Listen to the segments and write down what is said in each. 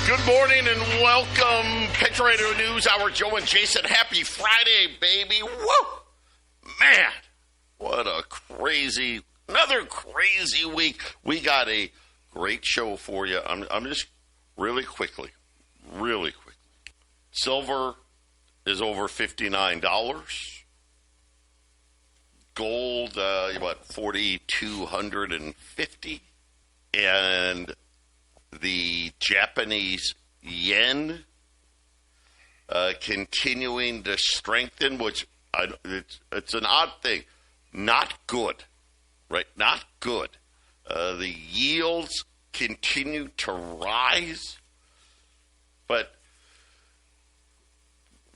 Good morning and welcome, Patriot News Hour. Joe and Jason, happy Friday, baby. Woo! Man, what a another crazy week. We got a great show for you. I'm just really quickly. Silver is over $59. Gold, 4,250. And the Japanese yen continuing to strengthen, which it's an odd thing. Not good, right? Not good. The yields continue to rise, but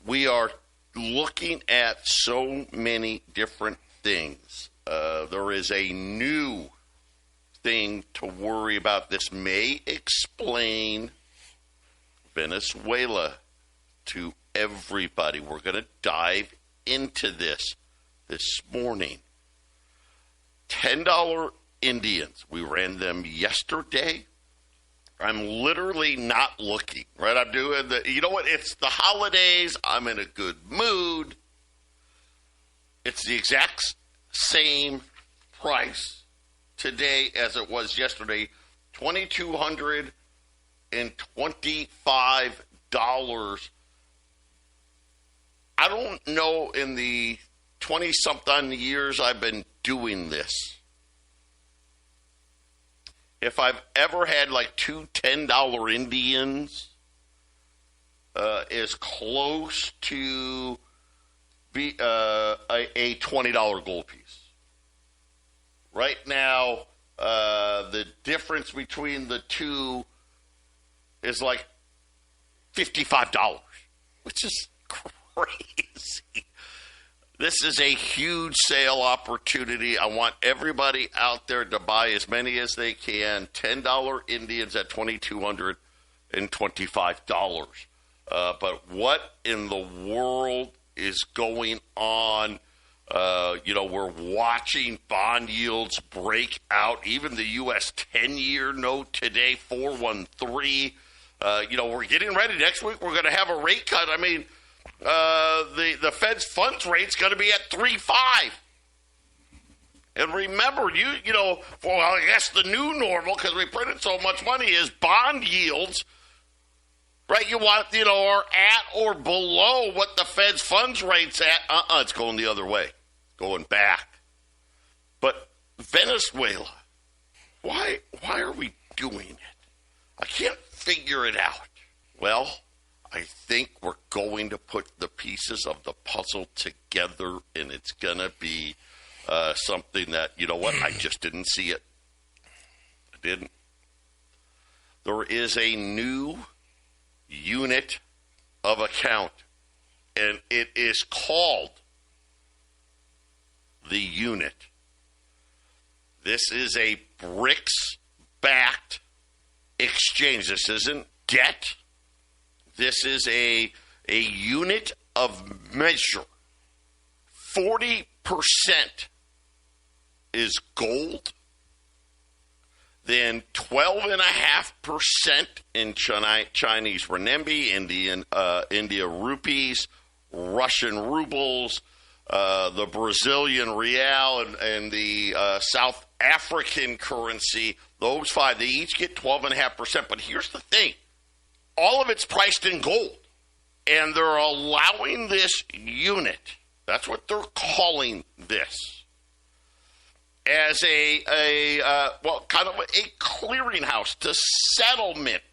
we are looking at so many different things. There is a new thing to worry about. This may explain Venezuela to everybody. We're going to dive into this morning. $10 Indians. We ran them yesterday. I'm literally not looking, right? I'm doing you know what? It's the holidays. I'm in a good mood. It's the exact same price today as it was yesterday, $2,225. I don't know in the 20-something years I've been doing this, if I've ever had like two $10 Indians is close to a $20 gold piece. Right now, the difference between the two is like $55, which is crazy. This is a huge sale opportunity. I want everybody out there to buy as many as they can. $10 Indians at $2,225. But what in the world is going on? We're watching bond yields break out. Even the U.S. 10-year note today, 4.13. We're getting ready. Next week, we're going to have a rate cut. I mean, the Fed's funds rate's going to be at 3.5. And remember, I guess the new normal, because we printed so much money, is bond yields, right? You want, are at or below what the Fed's funds rate's at. It's going the other way. Going back. But Venezuela, why are we doing it? I can't figure it out. Well, I think we're going to put the pieces of the puzzle together, and it's going to be something that, I just didn't see it. I didn't. There is a new unit of account, and it is called the unit. This is a BRICS-backed exchange. This isn't debt. This is a unit of measure. 40% is gold, then 12.5% in Chinese renminbi, India rupees, Russian rubles, the Brazilian real, and the South African currency. Those five, they each get 12.5%. But here's the thing. All of it's priced in gold. And they're allowing this unit, that's what they're calling this, as kind of a clearinghouse to settlement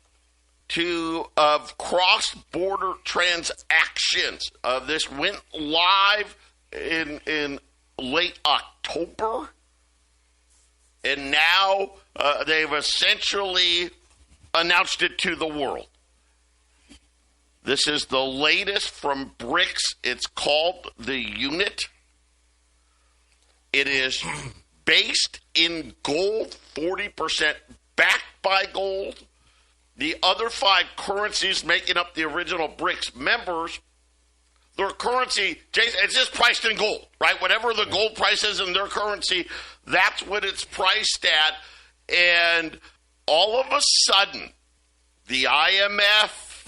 of cross-border transactions. This went live in late October, and now they've essentially announced it to the world. This is the latest from BRICS. It's called the unit. It is based in gold, 40% backed by gold. The other five currencies making up the original BRICS members, their currency, Jason, it's just priced in gold, right? Whatever the gold price is in their currency, that's what it's priced at. And all of a sudden, the IMF,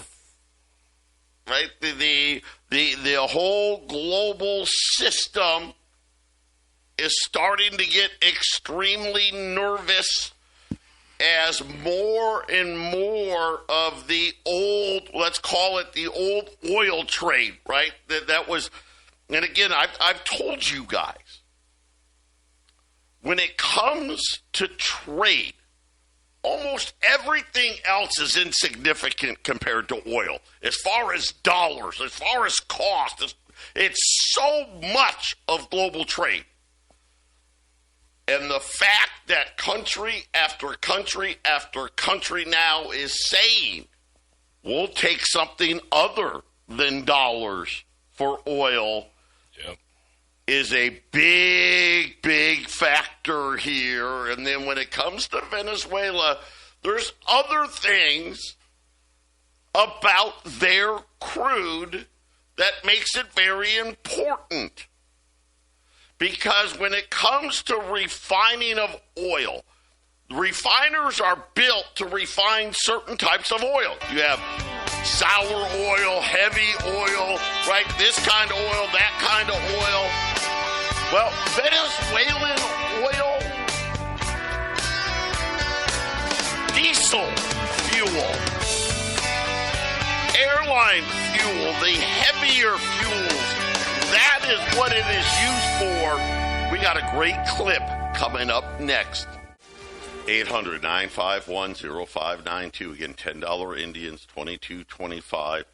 right? The whole global system is starting to get extremely nervous as more and more of the old, let's call it the old oil trade, right? That was, and again, I've told you guys, when it comes to trade, almost everything else is insignificant compared to oil. As far as dollars, as far as cost, it's so much of global trade. And the fact that country after country after country now is saying, we'll take something other than dollars for oil, is a big, big factor here. And then when it comes to Venezuela, there's other things about their crude that makes it very important. Because when it comes to refining of oil, refiners are built to refine certain types of oil. You have sour oil, heavy oil, right? This kind of oil, that kind of oil. Well, Venezuelan oil, diesel fuel, airline fuel, the heavier fuels, that is what it is used for. We got a great clip coming up next. 800-951-0592. Again, $10 Indians, $22.25.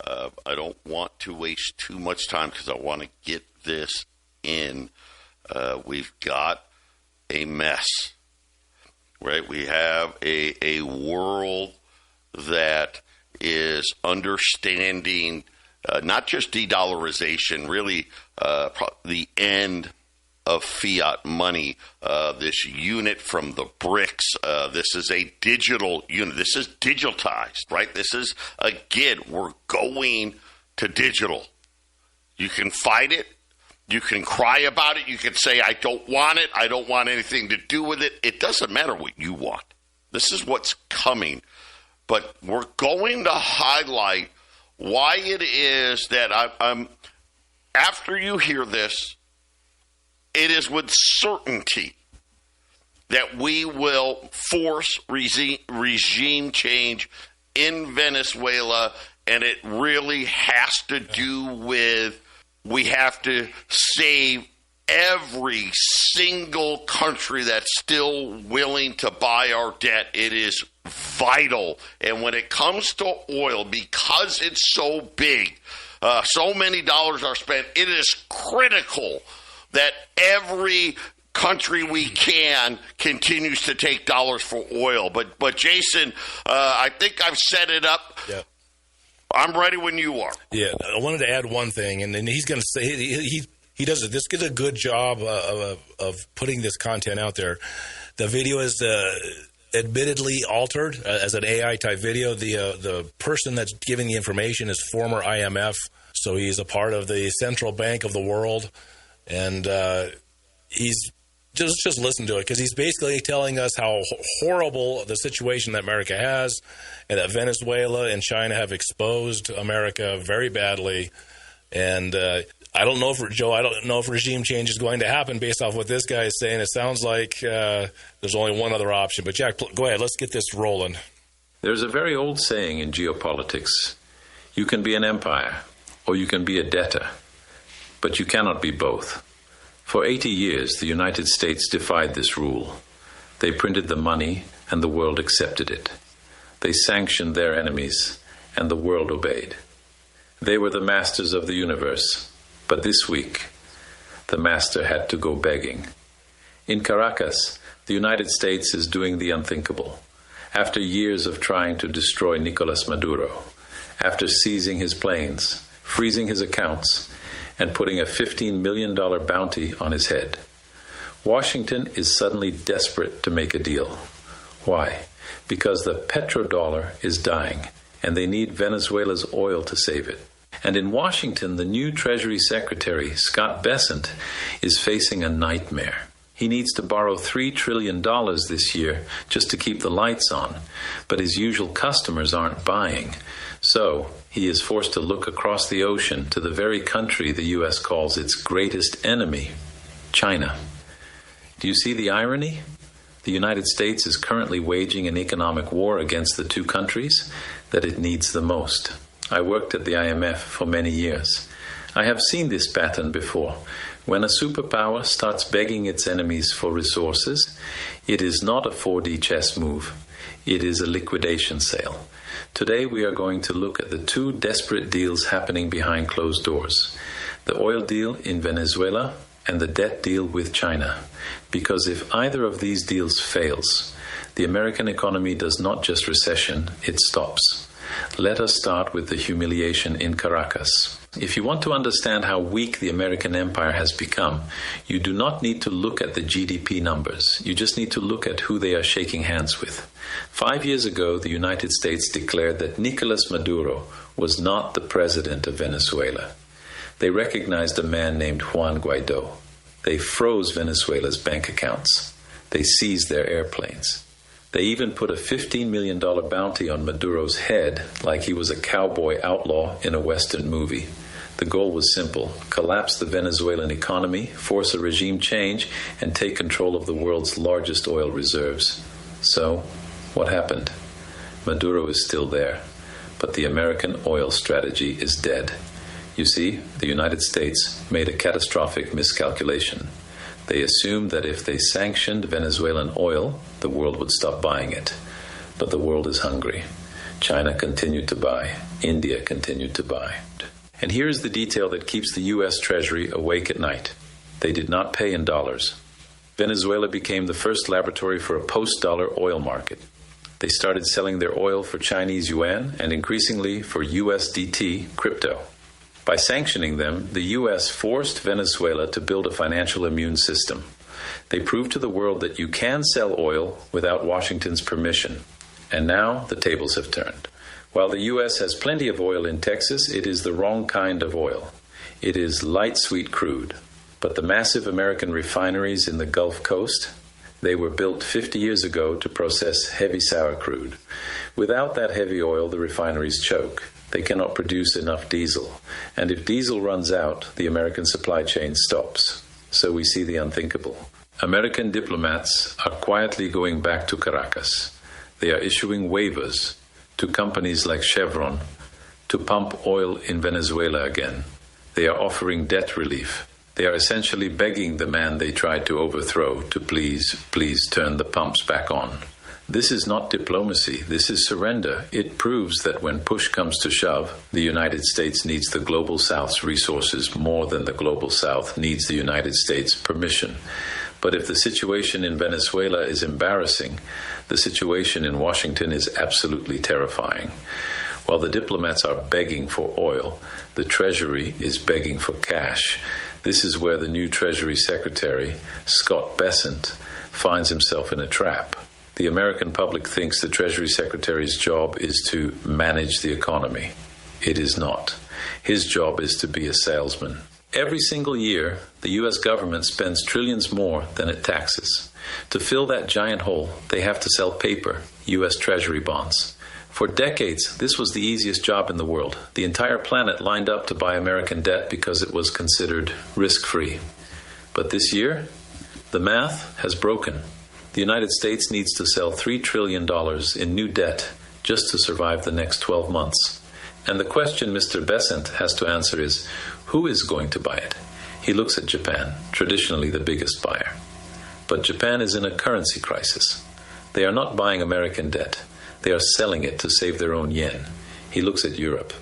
I don't want to waste too much time because I want to get this in. We've got a mess, right? We have a world that is understanding not just de-dollarization, really the end of fiat money, this unit from the BRICS. This is a digital unit. This is digitized, right? This is, again, we're going to digital. You can fight it. You can cry about it. You can say, I don't want it. I don't want anything to do with it. It doesn't matter what you want. This is what's coming. But we're going to highlight why it is that I'm after you hear this, it is with certainty that we will force regime change in Venezuela, and it really has to do with we have to save every single country that's still willing to buy our debt. It is vital. And when it comes to oil, because it's so big, so many dollars are spent, it is critical that every country we can continues to take dollars for oil. But Jason, I think I've set it up. Yeah. I'm ready when you are. Yeah, I wanted to add one thing, and then he's going to say he does it. This is a good job of putting this content out there. The video is admittedly altered as an AI type video. The person that's giving the information is former IMF, so he's a part of the central bank of the world, and he's just listen to it because he's basically telling us how horrible the situation that America has, and that Venezuela and China have exposed America very badly. And I don't know if regime change is going to happen based off what this guy is saying. It sounds like there's only one other option. But Jack, go ahead. Let's get this rolling. There's a very old saying in geopolitics: you can be an empire or you can be a debtor, but you cannot be both. For 80 years, the United States defied this rule. They printed the money, and the world accepted it. They sanctioned their enemies, and the world obeyed. They were the masters of the universe, but this week, the master had to go begging. In Caracas, the United States is doing the unthinkable. After years of trying to destroy Nicolas Maduro, after seizing his planes, freezing his accounts, and putting a $15 million bounty on his head, Washington is suddenly desperate to make a deal. Why? Because the petrodollar is dying, and they need Venezuela's oil to save it. And in Washington, the new Treasury Secretary, Scott Bessent, is facing a nightmare. He needs to borrow $3 trillion this year just to keep the lights on, but his usual customers aren't buying. So he is forced to look across the ocean to the very country the U.S. calls its greatest enemy, China. Do you see the irony? The United States is currently waging an economic war against the two countries that it needs the most. I worked at the IMF for many years. I have seen this pattern before. When a superpower starts begging its enemies for resources, it is not a 4D chess move. It is a liquidation sale. Today we are going to look at the two desperate deals happening behind closed doors. The oil deal in Venezuela and the debt deal with China. Because if either of these deals fails, the American economy does not just recession, it stops. Let us start with the humiliation in Caracas. If you want to understand how weak the American empire has become, you do not need to look at the GDP numbers. You just need to look at who they are shaking hands with. 5 years ago, the United States declared that Nicolas Maduro was not the president of Venezuela. They recognized a man named Juan Guaido. They froze Venezuela's bank accounts. They seized their airplanes. They even put a $15 million bounty on Maduro's head like he was a cowboy outlaw in a Western movie. The goal was simple: collapse the Venezuelan economy, force a regime change, and take control of the world's largest oil reserves. So, what happened? Maduro is still there, but the American oil strategy is dead. You see, the United States made a catastrophic miscalculation. They assumed that if they sanctioned Venezuelan oil, the world would stop buying it. But the world is hungry. China continued to buy. India continued to buy. And here is the detail that keeps the U.S. Treasury awake at night. They did not pay in dollars. Venezuela became the first laboratory for a post-dollar oil market. They started selling their oil for Chinese yuan and increasingly for USDT crypto. By sanctioning them, the U.S. forced Venezuela to build a financial immune system. They proved to the world that you can sell oil without Washington's permission. And now the tables have turned. While the U.S. has plenty of oil in Texas, it is the wrong kind of oil. It is light sweet crude. But the massive American refineries in the Gulf Coast, they were built 50 years ago to process heavy sour crude. Without that heavy oil, the refineries choke. They cannot produce enough diesel. And if diesel runs out, the American supply chain stops. So we see the unthinkable. American diplomats are quietly going back to Caracas. They are issuing waivers to companies like Chevron to pump oil in Venezuela again. They are offering debt relief. They are essentially begging the man they tried to overthrow to please turn the pumps back on. This is not diplomacy. This is surrender. It proves that when push comes to shove, the United States needs the Global South's resources more than the Global South needs the United States' permission. But if the situation in Venezuela is embarrassing, the situation in Washington is absolutely terrifying. While the diplomats are begging for oil, the Treasury is begging for cash. This is where the new Treasury Secretary, Scott Bessent, finds himself in a trap. The American public thinks the Treasury Secretary's job is to manage the economy. It is not. His job is to be a salesman. Every single year, the U.S. government spends trillions more than it taxes. To fill that giant hole, they have to sell paper, U.S. Treasury bonds. For decades, this was the easiest job in the world. The entire planet lined up to buy American debt because it was considered risk-free. But this year, the math has broken. The United States needs to sell $3 trillion in new debt just to survive the next 12 months. And the question Mr. Bessent has to answer is, who is going to buy it? He looks at Japan, traditionally the biggest buyer. But Japan is in a currency crisis. They are not buying American debt. They are selling it to save their own yen. He looks at Europe.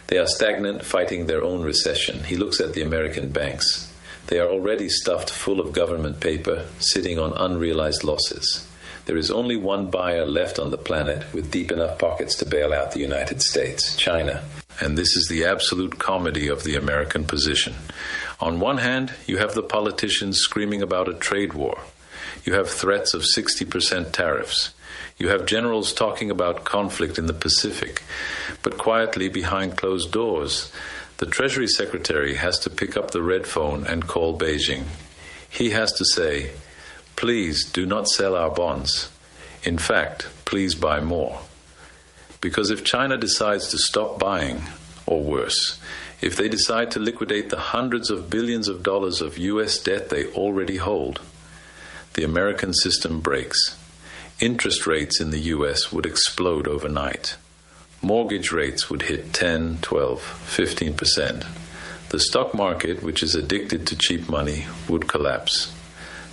They are stagnant, fighting their own recession. He looks at the American banks. They are already stuffed full of government paper, sitting on unrealized losses. There is only one buyer left on the planet with deep enough pockets to bail out the United States, China. And this is the absolute comedy of the American position. On one hand, you have the politicians screaming about a trade war. You have threats of 60% tariffs. You have generals talking about conflict in the Pacific. But quietly behind closed doors, the Treasury Secretary has to pick up the red phone and call Beijing. He has to say, Please do not sell our bonds. In fact, please buy more. Because if China decides to stop buying, or worse, if they decide to liquidate the hundreds of billions of dollars of U.S. debt they already hold, the American system breaks. Interest rates in the U.S. would explode overnight. Mortgage rates would hit 10, 12, 15%. The stock market, which is addicted to cheap money, would collapse.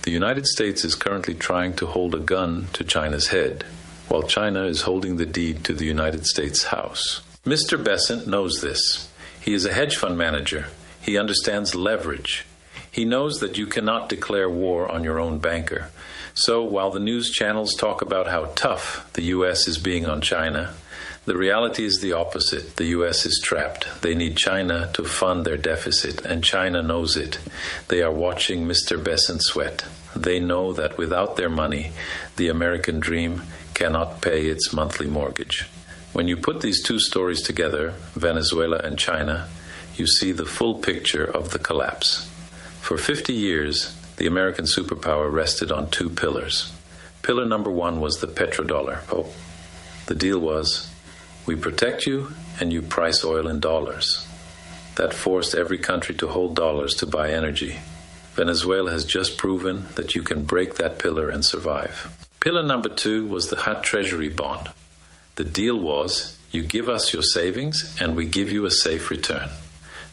The United States is currently trying to hold a gun to China's head, while China is holding the deed to the United States House. Mr. Bessent knows this. He is a hedge fund manager. He understands leverage. He knows that you cannot declare war on your own banker. So while the news channels talk about how tough the U.S. is being on China, the reality is the opposite. The U.S. is trapped. They need China to fund their deficit, and China knows it. They are watching Mr. Bessent sweat. They know that without their money, the American dream cannot pay its monthly mortgage. When you put these two stories together, Venezuela and China, you see the full picture of the collapse. For 50 years, the American superpower rested on two pillars. Pillar number one was the petrodollar. The deal was, we protect you and you price oil in dollars. That forced every country to hold dollars to buy energy. Venezuela has just proven that you can break that pillar and survive. Pillar number two was the hot treasury bond. The deal was, you give us your savings and we give you a safe return.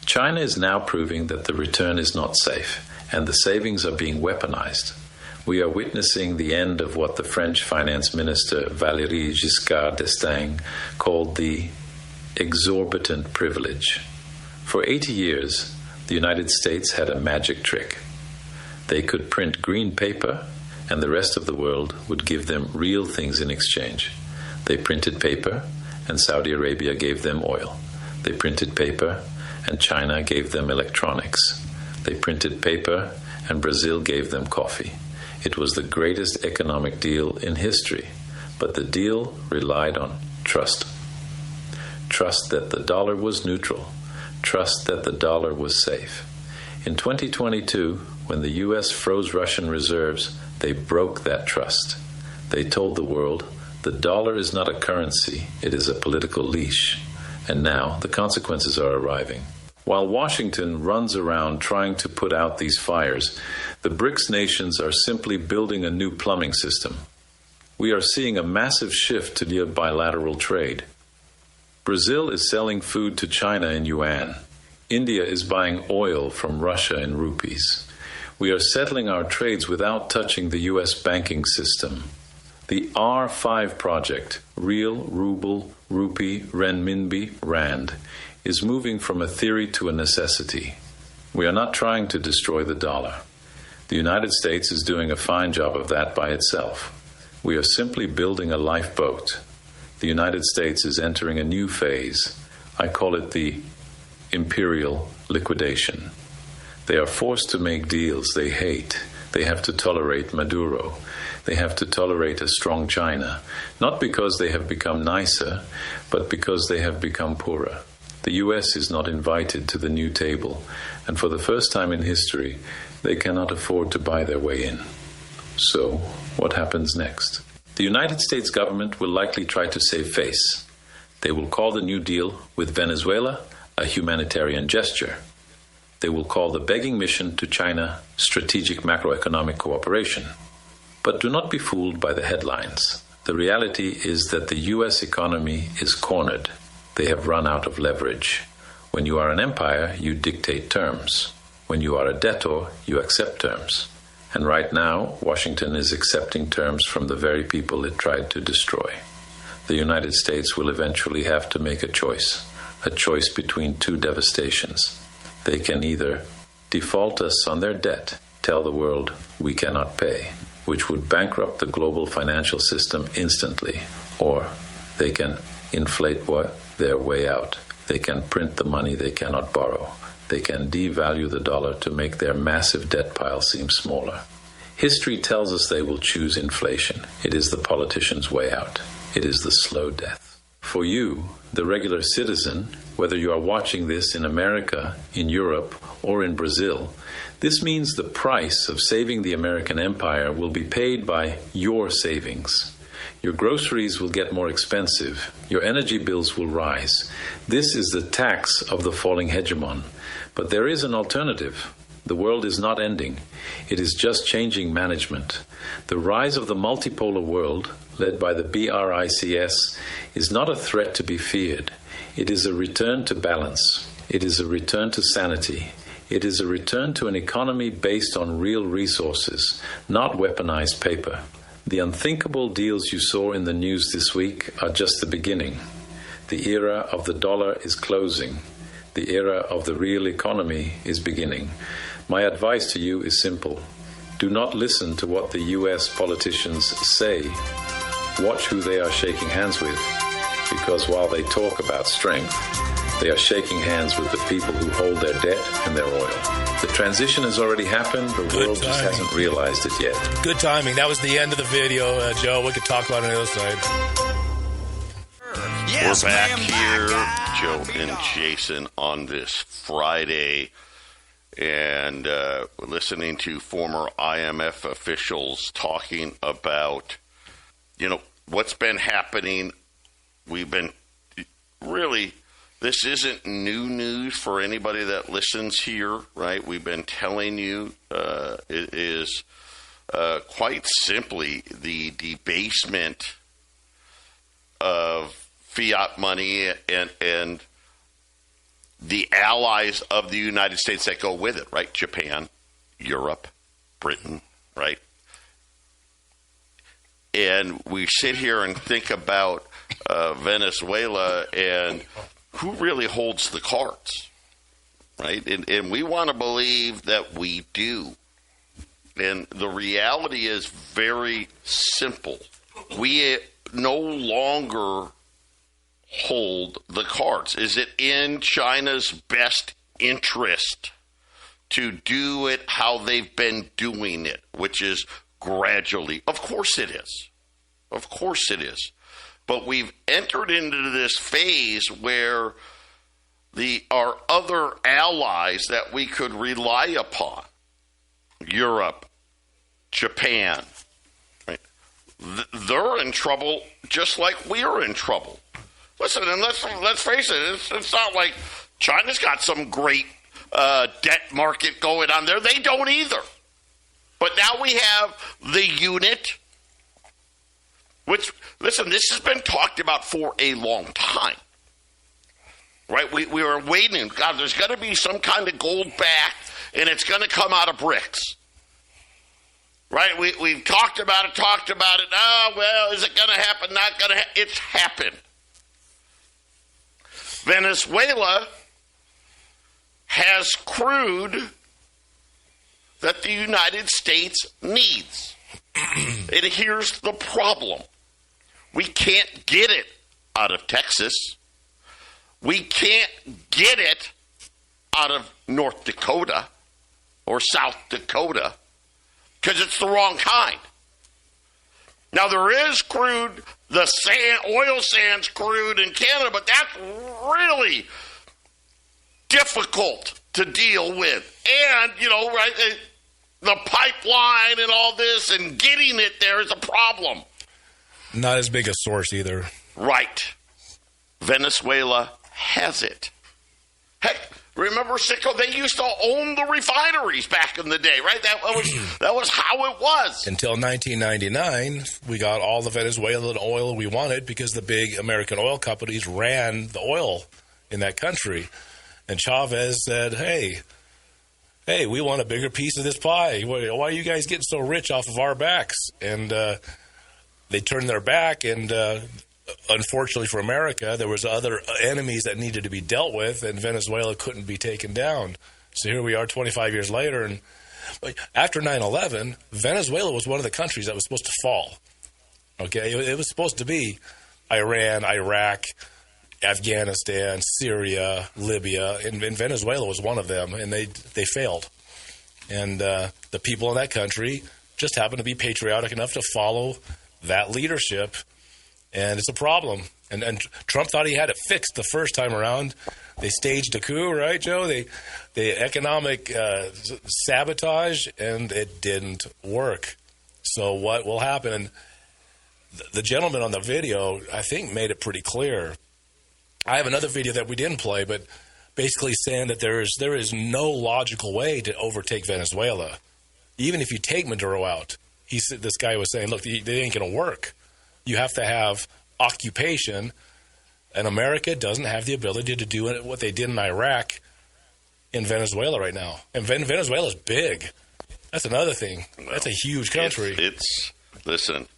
China is now proving that the return is not safe, and the savings are being weaponized. We are witnessing the end of what the French finance minister Valéry Giscard d'Estaing called the exorbitant privilege. For 80 years, the United States had a magic trick. They could print green paper, and the rest of the world would give them real things in exchange. They printed paper, and Saudi Arabia gave them oil. They printed paper, and China gave them electronics. They printed paper, and Brazil gave them coffee. It was the greatest economic deal in history, but the deal relied on trust. Trust that the dollar was neutral. Trust that the dollar was safe. In 2022, when the U.S. froze Russian reserves, they broke that trust. They told the world, the dollar is not a currency, it is a political leash. And now the consequences are arriving. While Washington runs around trying to put out these fires, the BRICS nations are simply building a new plumbing system. We are seeing a massive shift to bilateral trade. Brazil is selling food to China in yuan. India is buying oil from Russia in rupees. We are settling our trades without touching the U.S. banking system. The R5 project, real, ruble, rupee, renminbi, rand, is moving from a theory to a necessity. We are not trying to destroy the dollar. The United States is doing a fine job of that by itself. We are simply building a lifeboat. The United States is entering a new phase. I call it the imperial liquidation. They are forced to make deals they hate. They have to tolerate Maduro. They have to tolerate a strong China, not because they have become nicer, but because they have become poorer. The U.S. is not invited to the new table, and for the first time in history, they cannot afford to buy their way in. So, what happens next? The United States government will likely try to save face. They will call the New Deal with Venezuela a humanitarian gesture. They will call the begging mission to China strategic macroeconomic cooperation. But do not be fooled by the headlines. The reality is that the U.S. economy is cornered. They have run out of leverage. When you are an empire, you dictate terms. When you are a debtor, you accept terms. And right now, Washington is accepting terms from the very people it tried to destroy. The United States will eventually have to make a choice between two devastations. They can either default us on their debt, tell the world we cannot pay, which would bankrupt the global financial system instantly, or they can inflate their way out. They can print the money they cannot borrow. They can devalue the dollar to make their massive debt pile seem smaller. History tells us they will choose inflation. It is the politician's way out. It is the slow death. For you, the regular citizen, whether you are watching this in America, in Europe, or in Brazil, this means the price of saving the American empire will be paid by your savings. Your groceries will get more expensive. Your energy bills will rise. This is the tax of the falling hegemon. But there is an alternative. The world is not ending. It is just changing management. The rise of the multipolar world, led by the BRICS, is not a threat to be feared. It is a return to balance. It is a return to sanity. It is a return to an economy based on real resources, not weaponized paper. The unthinkable deals you saw in the news this week are just the beginning. The era of the dollar is closing. The era of the real economy is beginning. My advice to you is simple. Do not listen to what the U.S. politicians say. Watch who they are shaking hands with, because while they talk about strength, they are shaking hands with the people who hold their debt and their oil. The transition has already happened. The world just hasn't realized it yet. Good timing. That was the end of the video, Joe. We could talk about it on the other side. Yes, we're back here, Joe and Jason, on this Friday, and listening to former IMF officials talking about, what's been happening. We've been really, this isn't new news for anybody that listens here, right? We've been telling you it is quite simply the debasement of fiat money and the allies of the United States that go with it, right? Japan, Europe, Britain, right? And we sit here and think about Venezuela and who really holds the cards, right? And we want to believe that we do. And the reality is very simple. We no longer hold the cards. Is it in China's best interest to do it how they've been doing it, which is gradually? Of course it is. Of course it is. But we've entered into this phase where our other allies that we could rely upon, Europe, Japan, right? They're in trouble just like we're in trouble. Listen, and let's face it, it's not like China's got some great debt market going on there. They don't either. But now we have the unit, which, listen, this has been talked about for a long time. Right? We were waiting. God, there's going to be some kind of gold back, and it's going to come out of BRICS. Right? We've talked about it. Oh, well, is it going to happen? Not going to happen. It's happened. Venezuela has crude that the United States needs. And here's the problem. We can't get it out of Texas. We can't get it out of North Dakota or South Dakota because it's the wrong kind. Now, there is crude, the oil sands crude in Canada, but that's really difficult to deal with. And, right, the pipeline and all this and getting it there is a problem. Not as big a source either. Right. Venezuela has it. Heck, remember, Sicko, they used to own the refineries back in the day, right? That was how it was. Until 1999, we got all the Venezuelan oil we wanted because the big American oil companies ran the oil in that country. And Chavez said, hey, we want a bigger piece of this pie. Why are you guys getting so rich off of our backs? And they turned their back, and unfortunately for America, there was other enemies that needed to be dealt with, and Venezuela couldn't be taken down. So here we are 25 years later, and after 9/11, Venezuela was one of the countries that was supposed to fall. Okay, it was supposed to be Iran, Iraq, Afghanistan, Syria, Libya, and Venezuela was one of them, and they failed. And the people in that country just happened to be patriotic enough to follow that leadership, and it's a problem. And Trump thought he had it fixed the first time around. They staged a coup, right, Joe? They economic sabotage, and it didn't work. So what will happen? And the gentleman on the video, I think, made it pretty clear. I have another video that we didn't play, but basically saying that there is no logical way to overtake Venezuela, even if you take Maduro out. This guy was saying, look, they ain't going to work. You have to have occupation, and America doesn't have the ability to do what they did in Iraq in Venezuela right now. And Venezuela's big. That's another thing. Well, that's a huge country. Listen,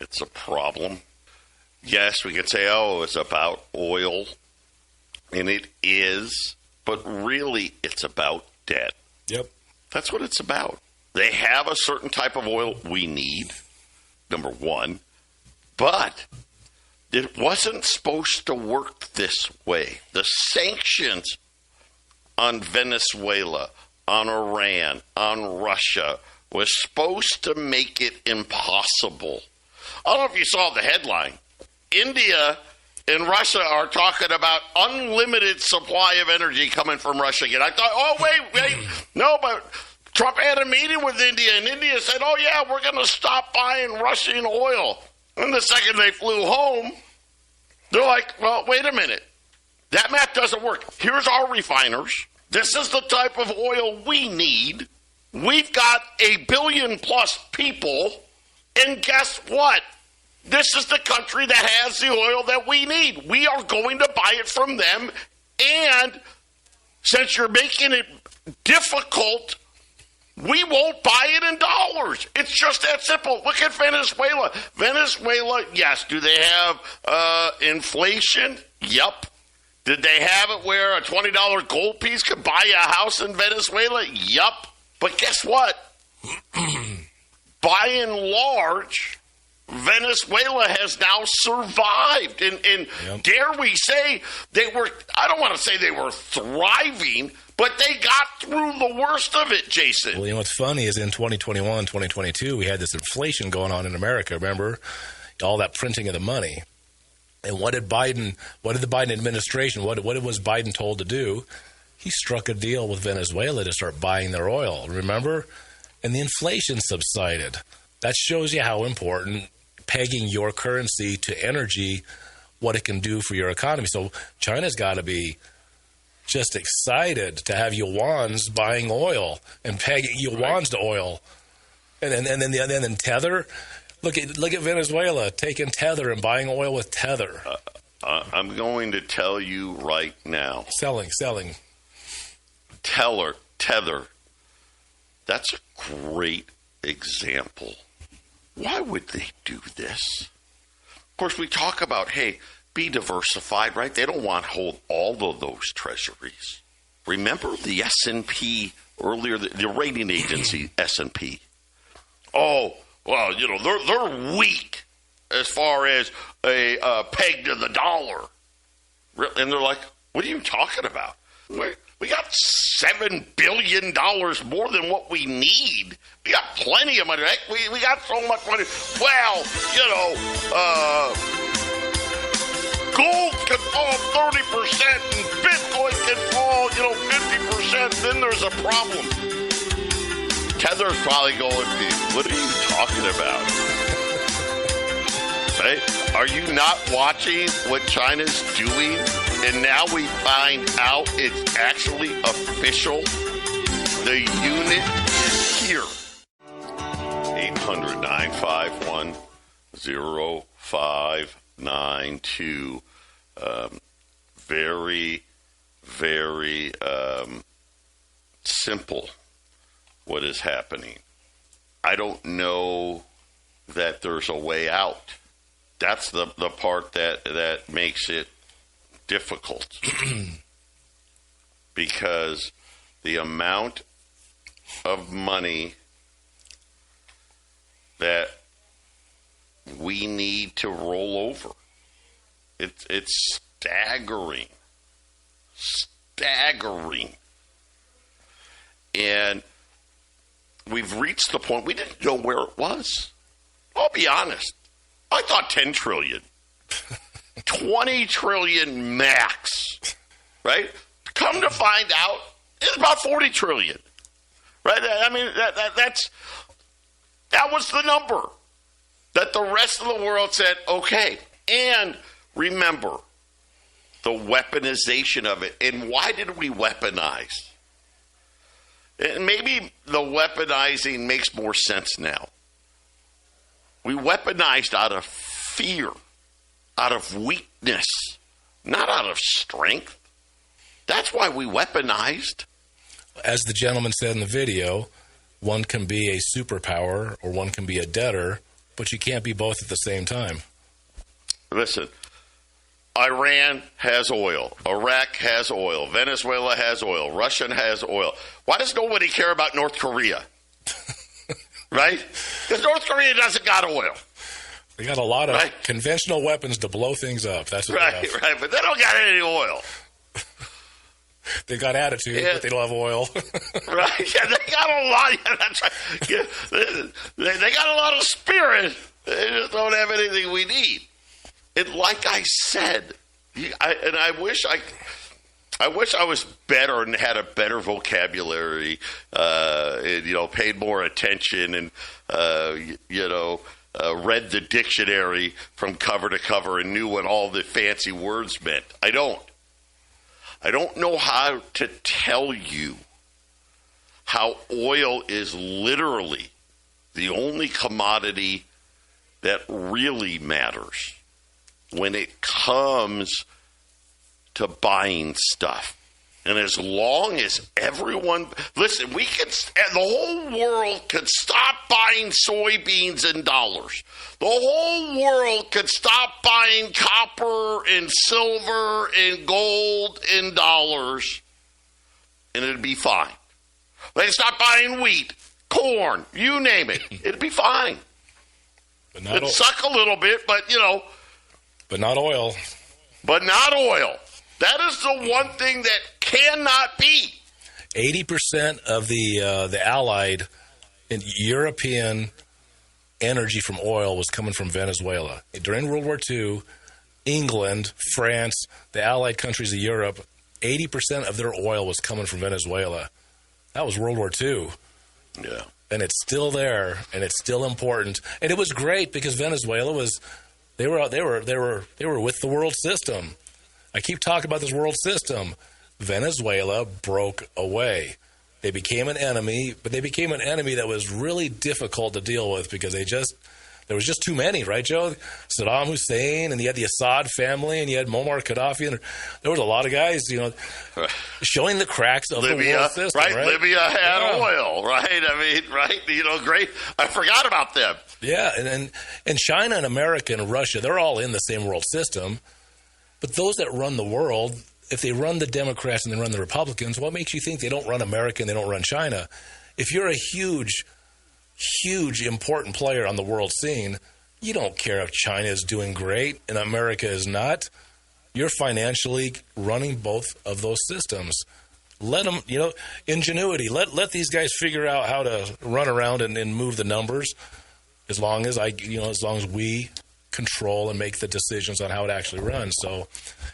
it's a problem. Yes, we could say, it's about oil, and it is, but really it's about debt. Yep. That's what it's about. They have a certain type of oil we need, number one, but it wasn't supposed to work this way. The sanctions on Venezuela, on Iran, on Russia was supposed to make it impossible. I don't know if you saw the headline. India and Russia are talking about unlimited supply of energy coming from Russia again. I thought, wait. No, but Trump had a meeting with India, and India said, we're going to stop buying Russian oil. And the second they flew home, they're like, well, wait a minute. That math doesn't work. Here's our refiners. This is the type of oil we need. We've got 1 billion plus people. And guess what? This is the country that has the oil that we need. We are going to buy it from them. And since you're making it difficult, we won't buy it in dollars. It's just that simple. Look at Venezuela. Venezuela, yes. Do they have inflation? Yep. Did they have it where a $20 gold piece could buy you a house in Venezuela? Yup. But guess what? By and large, Venezuela has now survived. And dare we say they were, I don't want to say they were thriving, but they got through the worst of it, Jason. Well, what's funny is in 2021, 2022, we had this inflation going on in America, remember? All that printing of the money. And what did the Biden administration, what was Biden told to do? He struck a deal with Venezuela to start buying their oil, remember? And the inflation subsided. That shows you how important pegging your currency to energy, what it can do for your economy. So China's got to be just excited to have yuans buying oil and pegging yuans to oil. And then Tether. Look at Venezuela taking Tether and buying oil with Tether. I'm going to tell you right now. Selling. Tether. That's a great example. Why would they do this? Of course, we talk about, hey, be diversified, right? They don't want to hold all of those treasuries. Remember the S&P earlier, the rating agency S&P. Oh, well, they're weak as far as a peg to the dollar. And they're like, what are you talking about? We got $7 billion more than what we need. We got plenty of money. Right? We got so much money. Well, gold can fall 30% and Bitcoin can fall, 50%. Then there's a problem. Tether's probably going, what are you talking about? Right? Are you not watching what China's doing? And now we find out it's actually official. The unit is here. 800-951-0592. Very, very simple what is happening. I don't know that there's a way out. That's the part that makes it difficult. Because the amount of money that we need to roll over, it's staggering. And we've reached the point we didn't know where it was. I'll be honest. I thought 10 trillion. 20 20 trillion max, right? Come to find out, it's about 40 trillion, right? I mean, that was the number that the rest of the world said, okay. And remember the weaponization of it. And why did we weaponize? And maybe the weaponizing makes more sense now. We weaponized out of fear, out of weakness, not out of strength. That's why we weaponized. As the gentleman said in the video, one can be a superpower or one can be a debtor, but you can't be both at the same time. Listen, Iran has oil. Iraq has oil. Venezuela has oil. Russia has oil. Why does nobody care about North Korea? Right? Because North Korea doesn't got oil. They got a lot of conventional weapons to blow things up. That's what right, but they don't got any oil. They got attitude, but they don't have oil. Right? Yeah, they got a lot. Yeah, that's right. Yeah, they got a lot of spirit. They just don't have anything we need. And like I said, I wish I was better and had a better vocabulary, and paid more attention, and read the dictionary from cover to cover and knew what all the fancy words meant. I don't know how to tell you how oil is literally the only commodity that really matters when it comes to buying stuff. And as long as everyone, listen, the whole world could stop buying soybeans in dollars. The whole world could stop buying copper and silver and gold in dollars, and it'd be fine. They'd stop buying wheat, corn, you name it. It'd be fine. It'd suck a little bit, but But not oil. But not oil. That is the one thing that cannot be. 80% of the Allied and European energy from oil was coming from Venezuela. During World War II, England, France, the Allied countries of Europe, 80% of their oil was coming from Venezuela. That was World War II. Yeah. And it's still there, and it's still important. And it was great because Venezuela was they were with the world system. I keep talking about this world system. Venezuela broke away. They became an enemy, but they became an enemy that was really difficult to deal with because there was just too many, right, Joe? Saddam Hussein, and you had the Assad family, and you had Muammar Gaddafi, and there was a lot of guys, showing the cracks of Libya, the world system, right? Libya had oil, right? I mean, right? Great. I forgot about them. Yeah, and China and America and Russia, they're all in the same world system. But those that run the world, if they run the Democrats and they run the Republicans, what makes you think they don't run America and they don't run China? If you're a huge, important player on the world scene, you don't care if China is doing great and America is not. You're financially running both of those systems. Let them, ingenuity. Let these guys figure out how to run around and move the numbers. As long as we control and make the decisions on how it actually runs. So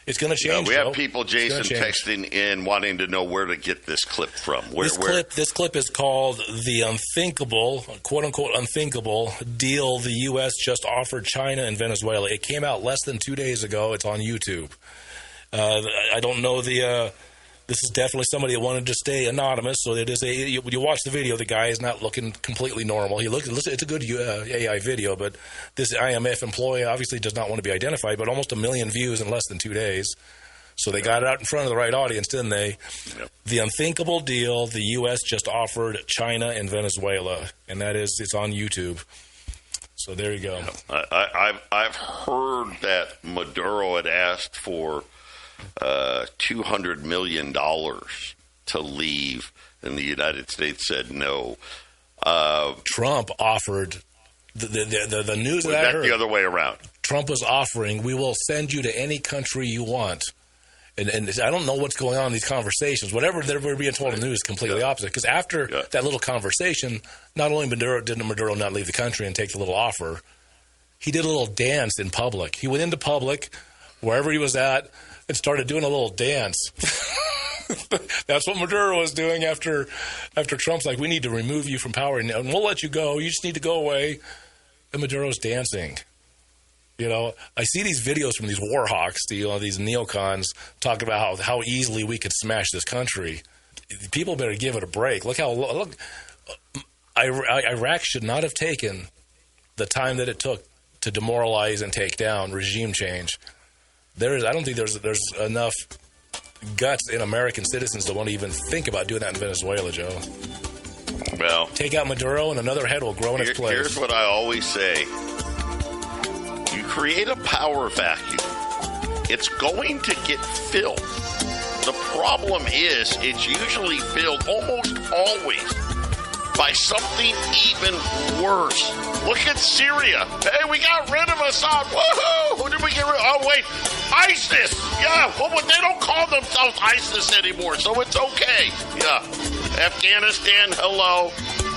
it's going to change. We have people, Jason, texting in wanting to know where to get this clip from. This clip is called the unthinkable, quote unquote unthinkable deal the U.S. just offered China and Venezuela. It came out less than 2 days ago. It's on YouTube. I don't know this is definitely somebody that wanted to stay anonymous. So it is when you watch the video, the guy is not looking completely normal. It's a good AI video, but this IMF employee obviously does not want to be identified, but almost 1 million views in less than 2 days. So they got it out in front of the right audience, didn't they? Yep. The unthinkable deal the U.S. just offered China and Venezuela, and it's on YouTube. So there you go. I've heard that Maduro had asked for $200 million to leave, and the United States said no. Trump offered the news that I heard. The other way around. Trump was offering, we will send you to any country you want. And I don't know what's going on in these conversations. Whatever we're being told in the news is completely opposite. Because after that little conversation, not only did Maduro not leave the country and take the little offer, he did a little dance in public. He went into public wherever he was at and started doing a little dance. That's what Maduro was doing after Trump's like, we need to remove you from power and we'll let you go. You just need to go away. And Maduro's dancing. You know, I see these videos from these war hawks, these neocons, talking about how easily we could smash this country. People better give it a break. Look Iraq should not have taken the time that it took to demoralize and take down regime change. I don't think there's enough guts in American citizens to want to even think about doing that in Venezuela, Joe. Well, take out Maduro and another head will grow in its place. Here's what I always say. You create a power vacuum. It's going to get filled. The problem is it's usually filled almost always by something even worse. Look at Syria. Hey, we got rid of Assad. Woohoo! Who did we get rid of? Oh, wait. ISIS. Yeah, well, they don't call themselves ISIS anymore, so it's okay. Yeah. Afghanistan, hello.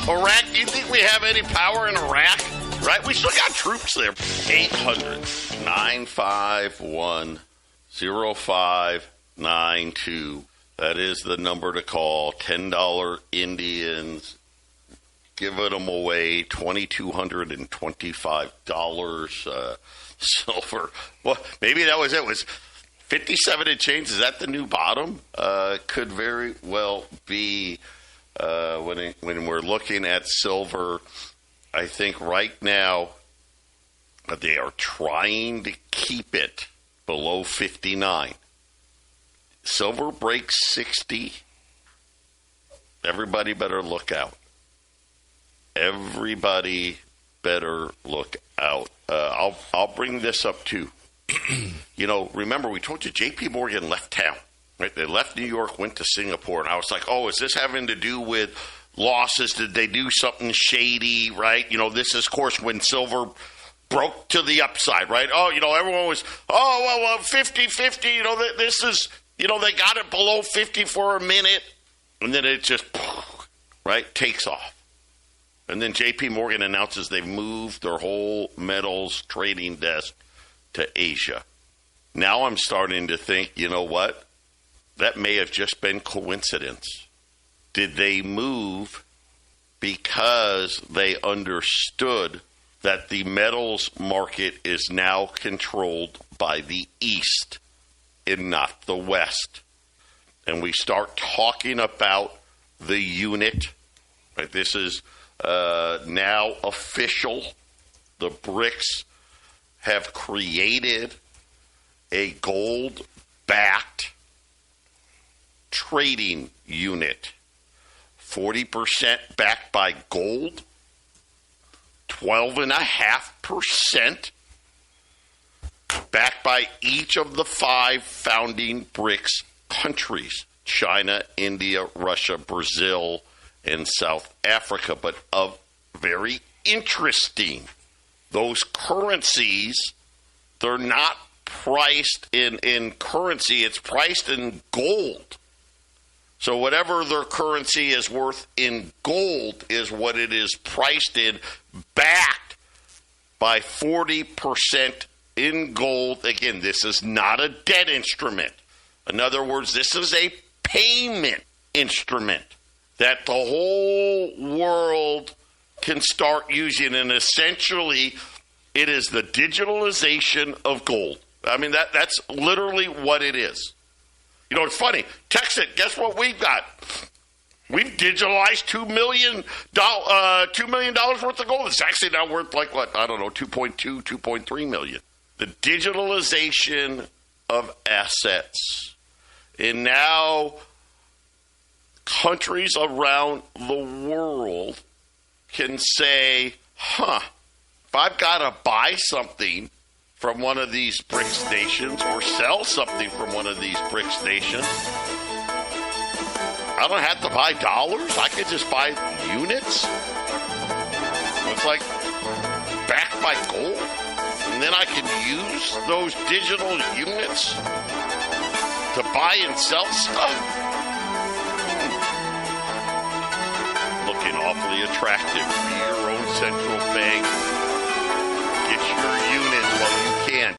Iraq, do you think we have any power in Iraq? Right? We still got troops there. 800-951-0592. That is the number to call. $10 Indians. Giving them away. $2,225 silver. Well, maybe that was it. It was 57 and change. Is that the new bottom? Could very well be. When we're looking at silver, I think right now they are trying to keep it below 59. Silver breaks 60. Everybody better look out. Everybody better look out. I'll bring this up too. Remember we told you J.P. Morgan left town. Right? They left New York, went to Singapore, and I was like, oh, is this having to do with losses? Did they do something shady, right? This is, of course, when silver broke to the upside, right? Oh, everyone was, 50-50, this is, they got it below 50 for a minute, and then it just, right, takes off. And then J.P. Morgan announces they've moved their whole metals trading desk to Asia. Now I'm starting to think, you know what? That may have just been coincidence. Did they move because they understood that the metals market is now controlled by the East and not the West? And we start talking about the unit. Right? This is now official. The BRICS have created a gold-backed trading unit. 40% backed by gold, 12.5% backed by each of the 5 founding BRICS countries: China, India, Russia, Brazil, and South Africa. But very interesting, those currencies, they're not priced in currency, it's priced in gold. So whatever their currency is worth in gold is what it is priced in, backed by 40% in gold. Again, this is not a debt instrument. In other words, this is a payment instrument that the whole world can start using. And essentially, it is the digitalization of gold. I mean, that's literally what it is. It's funny. Texas, guess what we've got? We've digitalized $2 million worth of gold. It's actually now worth like, what? I don't know, 2.2, 2.3 million. The digitalization of assets. And now countries around the world can say, if I've got to buy something from one of these BRICS nations or sell something from one of these BRICS nations, I don't have to buy dollars. I could just buy units. It's like backed by gold. And then I can use those digital units to buy and sell stuff. Looking awfully attractive. Be your own central bank.